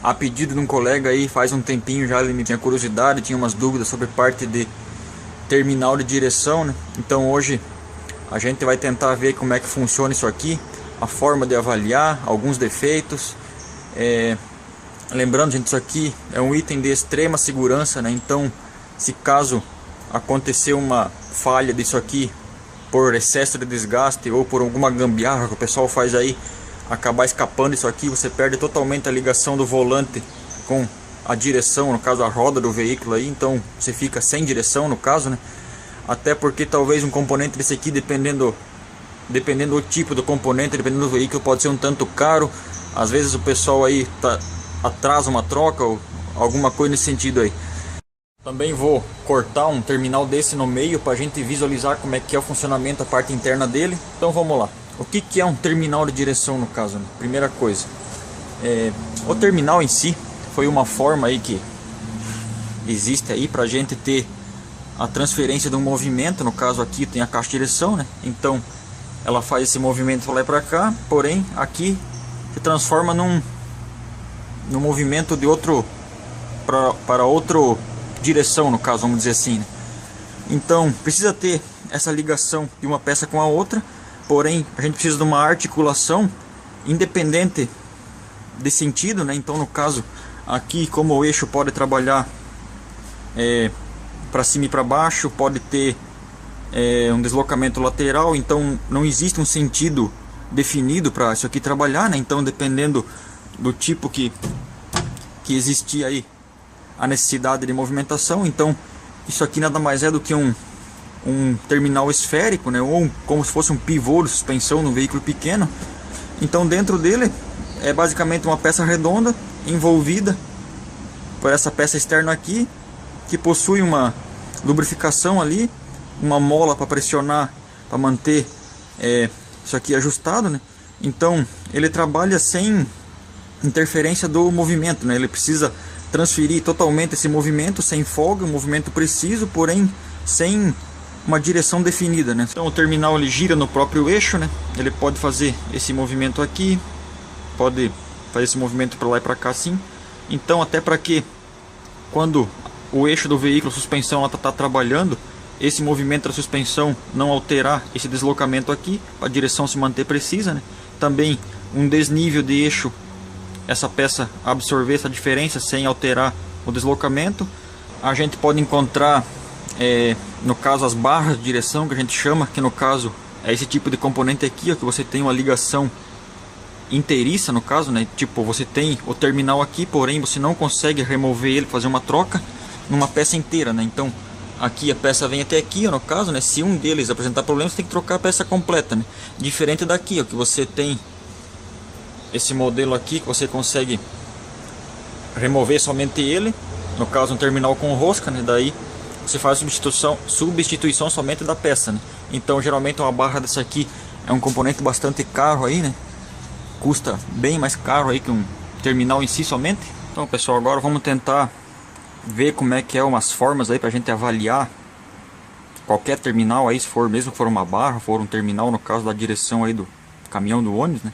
a pedido de um colega aí, faz um tempinho já ele me tinha curiosidade, tinha umas dúvidas sobre parte de terminal de direção, né? Então hoje a gente vai tentar ver como é que funciona isso aqui, a forma de avaliar, alguns defeitos. Lembrando, gente, isso aqui é um item de extrema segurança, né? Então, se caso acontecer uma falha disso aqui por excesso de desgaste ou por alguma gambiarra que o pessoal faz aí, acabar escapando isso aqui, você perde totalmente a ligação do volante com a direção, no caso a roda do veículo aí, então você fica sem direção no caso, né? Até porque talvez um componente desse aqui, dependendo do tipo do componente, dependendo do veículo, pode ser um tanto caro. Às vezes o pessoal aí atrasa uma troca ou alguma coisa nesse sentido aí. Também vou cortar um terminal desse no meio para a gente visualizar como é que é o funcionamento, a parte interna dele. Então vamos lá. O que é um terminal de direção no caso, né? Primeira coisa, o terminal em si foi uma forma aí que existe aí para a gente ter a transferência de um movimento. No caso aqui tem a caixa de direção, né? Então ela faz esse movimento para lá e para cá, porém aqui se transforma num movimento de outro para outro direção, no caso, vamos dizer assim, né? Então precisa ter essa ligação de uma peça com a outra, porém a gente precisa de uma articulação independente de sentido, né? Então no caso aqui, como o eixo pode trabalhar para cima e para baixo, pode ter um deslocamento lateral, então não existe um sentido definido para isso aqui trabalhar, né? Então dependendo do tipo que existia aí a necessidade de movimentação, então isso aqui nada mais é do que um terminal esférico, né? Ou como se fosse um pivô de suspensão no veículo pequeno. Então dentro dele é basicamente uma peça redonda envolvida por essa peça externa aqui, que possui uma lubrificação ali, uma mola para pressionar, para manter isso aqui ajustado, né? Então ele trabalha sem interferência do movimento, né? Ele precisa transferir totalmente esse movimento sem folga, um movimento preciso, porém sem uma direção definida, né? Então o terminal ele gira no próprio eixo, né? Ele pode fazer esse movimento aqui, pode fazer esse movimento para lá e para cá assim. Então até para que quando o eixo do veículo, a suspensão, está trabalhando, esse movimento da suspensão não alterar esse deslocamento aqui, a direção se manter precisa, né? Também um desnível de eixo, essa peça absorver essa diferença sem alterar o deslocamento. A gente pode encontrar no caso as barras de direção, que a gente chama, que no caso é esse tipo de componente aqui, ó, que você tem uma ligação inteiriça no caso, né? Tipo, você tem o terminal aqui, porém você não consegue remover ele, fazer uma troca numa peça inteira, né? Então aqui a peça vem até aqui, ó, no caso, né? Se um deles apresentar problemas, você tem que trocar a peça completa, né? Diferente daqui, ó, que você tem esse modelo aqui, que você consegue remover somente ele, no caso um terminal com rosca, né? Daí você faz substituição somente da peça, né? Então geralmente uma barra dessa aqui é um componente bastante caro aí, né? Custa bem mais caro aí que um terminal em si somente. Então pessoal, agora vamos tentar ver como é que é umas formas aí pra gente avaliar qualquer terminal aí, se for mesmo que for uma barra, for um terminal no caso da direção aí do caminhão, do ônibus, né?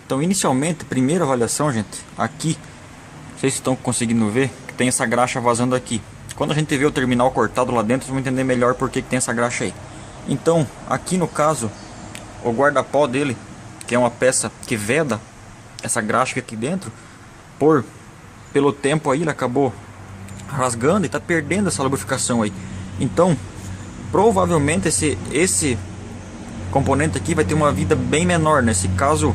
Então inicialmente, primeira avaliação, gente, aqui, não sei se estão conseguindo ver, que tem essa graxa vazando aqui. Quando a gente vê o terminal cortado lá dentro, vocês vão entender melhor por que tem essa graxa aí. Então, aqui no caso, o guarda-pó dele, que é uma peça que veda essa graxa aqui dentro, pelo tempo aí, ele acabou rasgando e está perdendo essa lubrificação aí. Então, provavelmente esse componente aqui vai ter uma vida bem menor, né? Se caso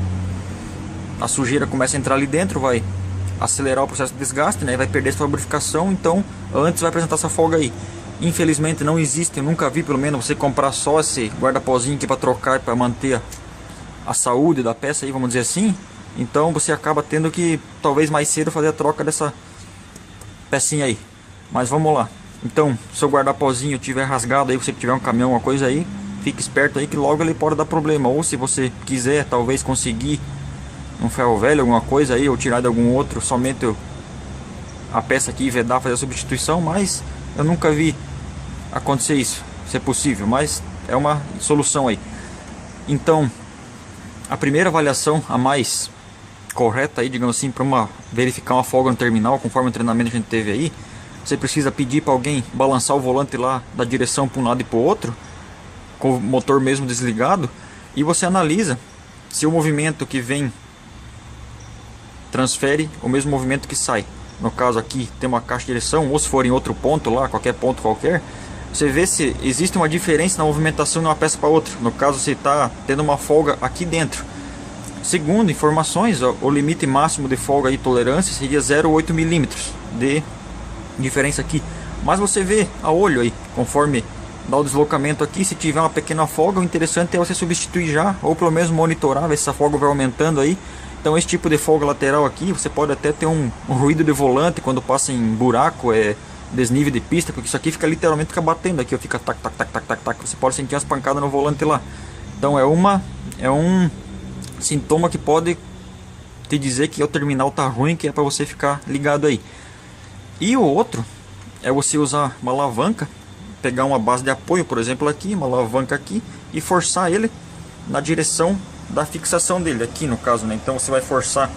a sujeira começa a entrar ali dentro, vai acelerar o processo de desgaste, né? Vai perder essa lubrificação, então antes vai apresentar essa folga aí. Infelizmente não existe, eu nunca vi pelo menos você comprar só esse guarda-pozinho aqui para trocar, para manter a saúde da peça aí, vamos dizer assim. Então você acaba tendo que talvez mais cedo fazer a troca dessa pecinha aí. Mas vamos lá. Então, se o guarda-pozinho tiver rasgado aí, você tiver um caminhão, uma coisa aí, fique esperto aí que logo ele pode dar problema. Ou se você quiser talvez conseguir um ferro velho, alguma coisa aí, ou tirar de algum outro, somente a peça aqui e vedar, fazer a substituição. Mas eu nunca vi acontecer isso, se é possível, mas é uma solução aí. Então a primeira avaliação a mais correta aí, digamos assim, para verificar uma folga no terminal, conforme o treinamento que a gente teve aí, você precisa pedir para alguém balançar o volante lá da direção para um lado e para o outro, com o motor mesmo desligado, e você analisa se o movimento que vem transfere o mesmo movimento que sai. No caso aqui tem uma caixa de direção, ou se for em outro ponto lá, qualquer ponto qualquer, você vê se existe uma diferença na movimentação de uma peça para outra. No caso, você está tendo uma folga aqui dentro. Segundo informações, o limite máximo de folga e tolerância seria 0,8 milímetros de diferença aqui. Mas você vê a olho aí, conforme dá o deslocamento aqui, se tiver uma pequena folga, o interessante é você substituir já, ou pelo menos monitorar, ver se essa folga vai aumentando aí. Então esse tipo de folga lateral aqui, você pode até ter um ruído de volante quando passa em buraco, desnível de pista, porque isso aqui fica literalmente batendo aqui, fica tac, tac, tac, tac, tac, tac. Você pode sentir as pancadas no volante lá. Então é um sintoma que pode te dizer que o terminal tá ruim, que é para você ficar ligado aí. E o outro é você usar uma alavanca, pegar uma base de apoio, por exemplo aqui, uma alavanca aqui, e forçar ele na direção da fixação dele, aqui no caso, né? Então você vai forçar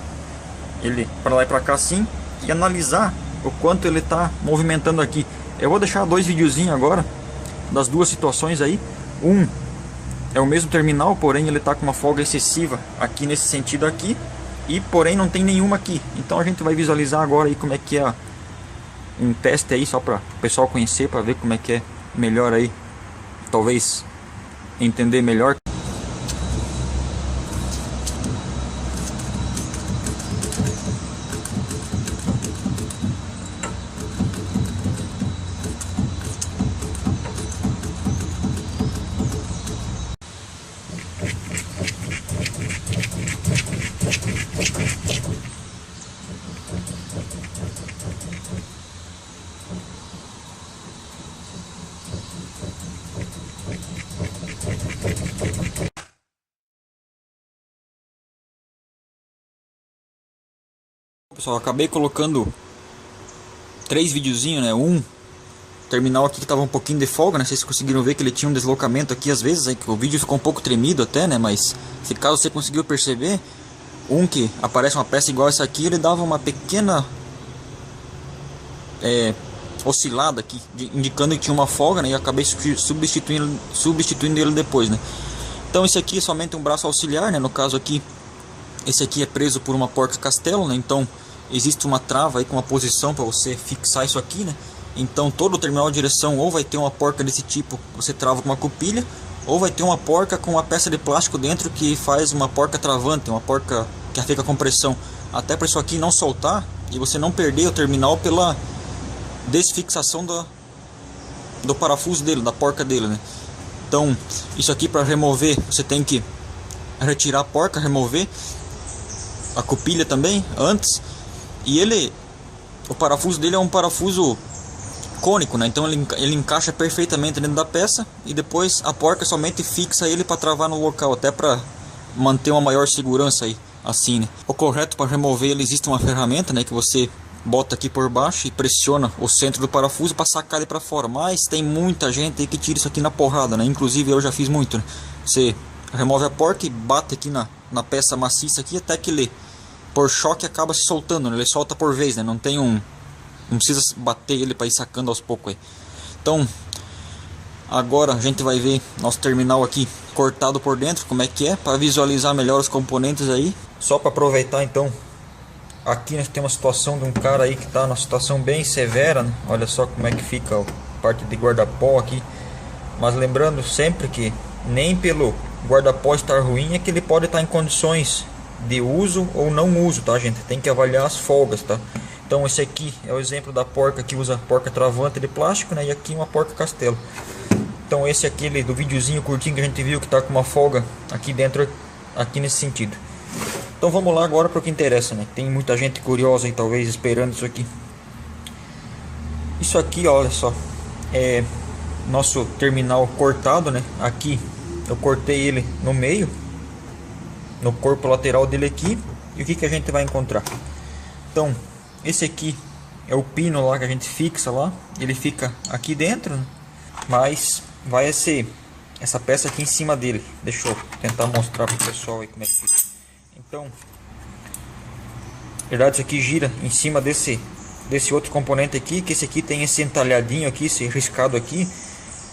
ele para lá e para cá assim, e analisar o quanto ele está movimentando aqui. Eu vou deixar dois videozinhos agora das duas situações aí. Um é o mesmo terminal, porém ele está com uma folga excessiva aqui nesse sentido aqui, e porém não tem nenhuma aqui. Então a gente vai visualizar agora aí como é que é um teste aí, só para o pessoal conhecer, para ver como é que é melhor aí, talvez entender melhor. Pessoal, acabei colocando 3 videozinhos, né? Um terminal aqui que tava um pouquinho de folga, né? Não sei se conseguiram ver que ele tinha um deslocamento aqui às vezes, aí que o vídeo ficou um pouco tremido até, né? Mas se caso você conseguiu perceber, um que aparece uma peça igual essa aqui, ele dava uma pequena oscilada aqui, indicando que tinha uma folga, né? E eu acabei substituindo ele depois, né? Então esse aqui é somente um braço auxiliar, né? No caso aqui, esse aqui é preso por uma porca castelo, né? Então existe uma trava aí com uma posição para você fixar isso aqui, né? Então todo o terminal de direção ou vai ter uma porca desse tipo que você trava com uma cupilha, ou vai ter uma porca com uma peça de plástico dentro que faz uma porca travante, uma porca que fica com pressão, até para isso aqui não soltar e você não perder o terminal pela desfixação do parafuso dele, da porca dele, né? Então isso aqui, para remover, você tem que retirar a porca, remover a cupilha também antes. E o parafuso dele é um parafuso cônico, né? Então ele encaixa perfeitamente dentro da peça, e depois a porca somente fixa ele para travar no local, até para manter uma maior segurança aí, assim, né? O correto para remover ele, existe uma ferramenta, né, que você bota aqui por baixo e pressiona o centro do parafuso para sacar ele para fora. Mas tem muita gente aí que tira isso aqui na porrada, né? Inclusive eu já fiz muito, né? Você remove a porca e bate aqui na peça maciça aqui, até que ele, por choque, acaba se soltando, né? Ele solta por vez, né? Não precisa bater ele para ir sacando aos poucos aí. Então agora a gente vai ver nosso terminal aqui cortado por dentro, como é que é, para visualizar melhor os componentes aí. Só para aproveitar, então, aqui nós temos uma situação de um cara aí que está numa situação bem severa, né? Olha só como é que fica a parte de guarda-pó aqui. Mas lembrando sempre que nem pelo guarda-pó estar ruim é que ele pode estar em condições de uso ou não uso, tá, gente? Tem que avaliar as folgas, tá? Então esse aqui é o exemplo da porca que usa porca travante de plástico, né? E aqui uma porca castelo. Então esse aqui do videozinho curtinho que a gente viu, que tá com uma folga aqui dentro, aqui nesse sentido. Então vamos lá agora para o que interessa, né? Tem muita gente curiosa aí, talvez, esperando isso aqui. Isso aqui, olha só, é nosso terminal cortado, né? Aqui eu cortei ele no meio, no corpo lateral dele aqui. E o que a gente vai encontrar? Então esse aqui é o pino lá que a gente fixa lá. Ele fica aqui dentro, né? Mas vai essa peça aqui em cima dele. Deixa eu tentar mostrar para o pessoal aí como é que fica. Então verdade, isso aqui gira em cima desse outro componente aqui, que esse aqui tem esse entalhadinho aqui, esse riscado aqui,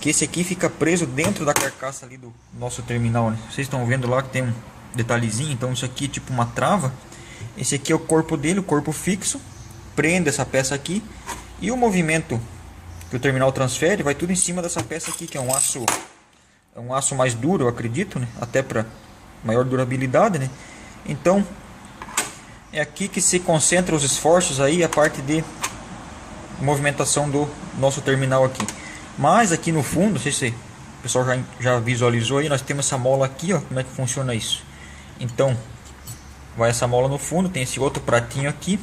que esse aqui fica preso dentro da carcaça ali do nosso terminal, né? Vocês estão vendo lá que tem um detalhezinho, então isso aqui é tipo uma trava. Esse aqui é o corpo dele, o corpo fixo, prende essa peça aqui, e o movimento que o terminal transfere vai tudo em cima dessa peça aqui, que é um aço mais duro, eu acredito, né? Até para maior durabilidade, né? Então é aqui que se concentra os esforços aí, a parte de movimentação do nosso terminal aqui. Mas aqui no fundo, não sei se o pessoal já visualizou aí, nós temos essa mola aqui, ó, como é que funciona isso. Então vai essa mola no fundo, tem esse outro pratinho aqui,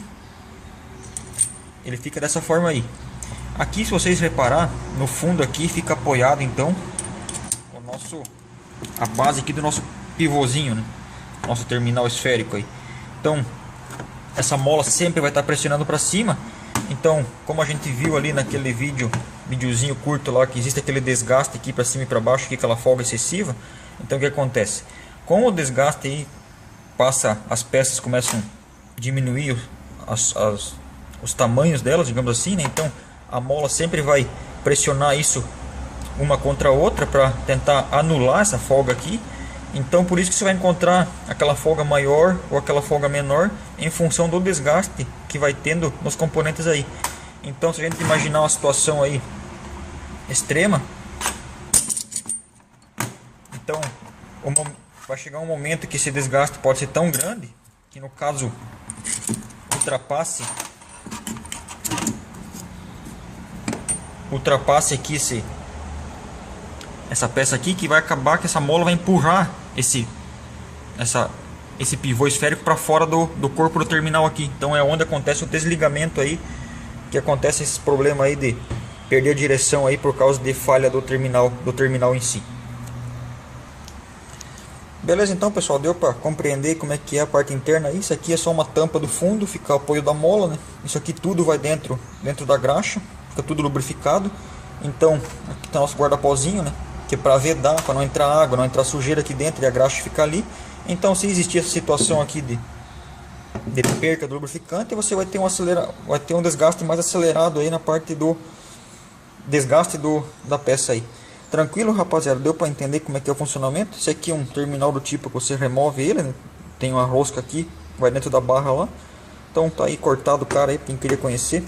ele fica dessa forma aí. Aqui, se vocês reparar, no fundo aqui fica apoiado então a base aqui do nosso pivôzinho, né? Nosso terminal esférico aí. Então essa mola sempre vai estar pressionando para cima. Então, como a gente viu ali naquele videozinho curto lá, que existe aquele desgaste aqui para cima e para baixo, aqui, aquela folga excessiva. Então o que acontece? Com o desgaste aí, as peças começam a diminuir os tamanhos delas, digamos assim, né? Então a mola sempre vai pressionar isso uma contra a outra para tentar anular essa folga aqui. Então por isso que você vai encontrar aquela folga maior ou aquela folga menor em função do desgaste que vai tendo nos componentes aí. Então se a gente imaginar uma situação aí extrema, então vai chegar um momento que esse desgaste pode ser tão grande que no caso ultrapasse aqui essa peça aqui, que vai acabar que essa mola vai empurrar esse pivô esférico para fora do corpo do terminal aqui. Então é onde acontece o desligamento aí, que acontece esse problema aí de perder a direção aí por causa de falha do terminal em si. Beleza, então pessoal, deu para compreender como é que é a parte interna aí. Isso aqui é só uma tampa do fundo, fica o apoio da mola, né? Isso aqui tudo vai dentro da graxa, fica tudo lubrificado. Então aqui está nosso guarda-pozinho, né? Que é para vedar, para não entrar água, não entrar sujeira aqui dentro e a graxa ficar ali. Então se existir essa situação aqui de perca do lubrificante, você vai ter um desgaste mais acelerado aí na parte do desgaste da peça aí. Tranquilo, rapaziada? Deu para entender como é que é o funcionamento? Esse aqui é um terminal do tipo que você remove ele, né? Tem uma rosca aqui, vai dentro da barra lá. Então tá aí cortado o cara aí, quem queria conhecer.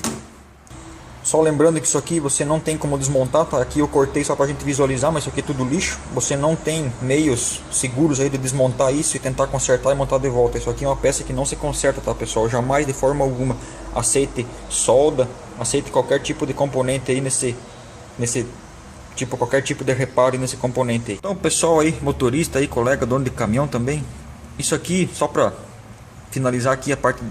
Só lembrando que isso aqui você não tem como desmontar, tá? Aqui eu cortei só pra gente visualizar, mas isso aqui é tudo lixo. Você não tem meios seguros aí de desmontar isso e tentar consertar e montar de volta. Isso aqui é uma peça que não se conserta, tá, pessoal? Jamais, de forma alguma, aceite solda, aceite qualquer tipo de componente aí qualquer tipo de reparo nesse componente aí. Então, pessoal aí, motorista aí, colega, dono de caminhão também. Isso aqui, só pra finalizar aqui a parte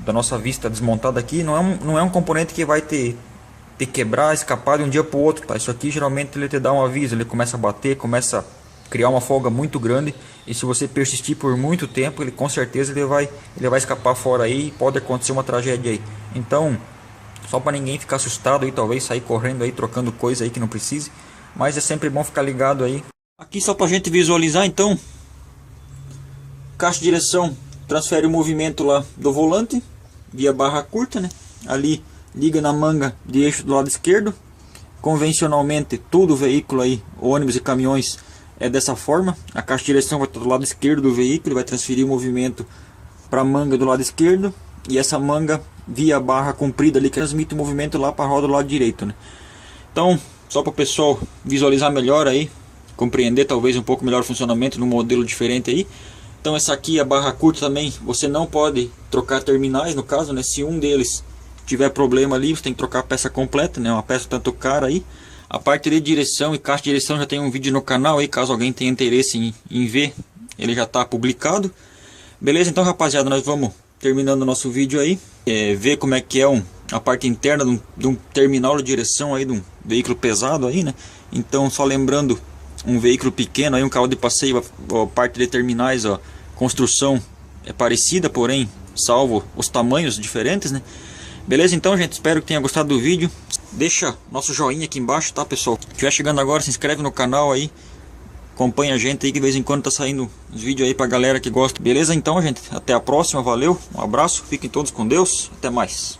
da nossa vista desmontada aqui, não é um componente que vai te quebrar, escapar de um dia para o outro, tá? Isso aqui geralmente ele te dá um aviso, ele começa a bater, começa a criar uma folga muito grande, e se você persistir por muito tempo, ele com certeza ele vai escapar fora aí e pode acontecer uma tragédia aí. Então, só para ninguém ficar assustado aí, talvez sair correndo aí, trocando coisa aí que não precise, mas é sempre bom ficar ligado aí. Aqui só para a gente visualizar então, caixa de direção transfere o movimento lá do volante via barra curta, né? Ali liga na manga de eixo do lado esquerdo. Convencionalmente todo veículo aí, ônibus e caminhões, é dessa forma. A caixa de direção vai estar do lado esquerdo do veículo, vai transferir o movimento para a manga do lado esquerdo, e essa manga via barra comprida ali que transmite o movimento lá para a roda do lado direito, né? Então, só para o pessoal visualizar melhor aí, compreender talvez um pouco melhor o funcionamento num modelo diferente aí. Então essa aqui, a barra curta também, você não pode trocar terminais, no caso, né? Se um deles tiver problema ali, você tem que trocar a peça completa, né? Uma peça tanto cara aí. A parte de direção e caixa de direção já tem um vídeo no canal aí, caso alguém tenha interesse em ver, ele já está publicado. Beleza? Então, rapaziada, nós vamos terminando o nosso vídeo aí, ver como é que é a parte interna de um terminal de direção aí, de um veículo pesado aí, né? Então, só lembrando, um veículo pequeno aí, um carro de passeio, a parte de terminais, ó, construção é parecida, porém salvo os tamanhos diferentes, né? Beleza? Então, gente, espero que tenha gostado do vídeo. Deixa nosso joinha aqui embaixo, tá, pessoal? Se estiver chegando agora, se inscreve no canal aí, Acompanha a gente aí que de vez em quando tá saindo uns vídeos aí pra galera que gosta. Beleza então, gente? Até a próxima, valeu, um abraço, fiquem todos com Deus, até mais.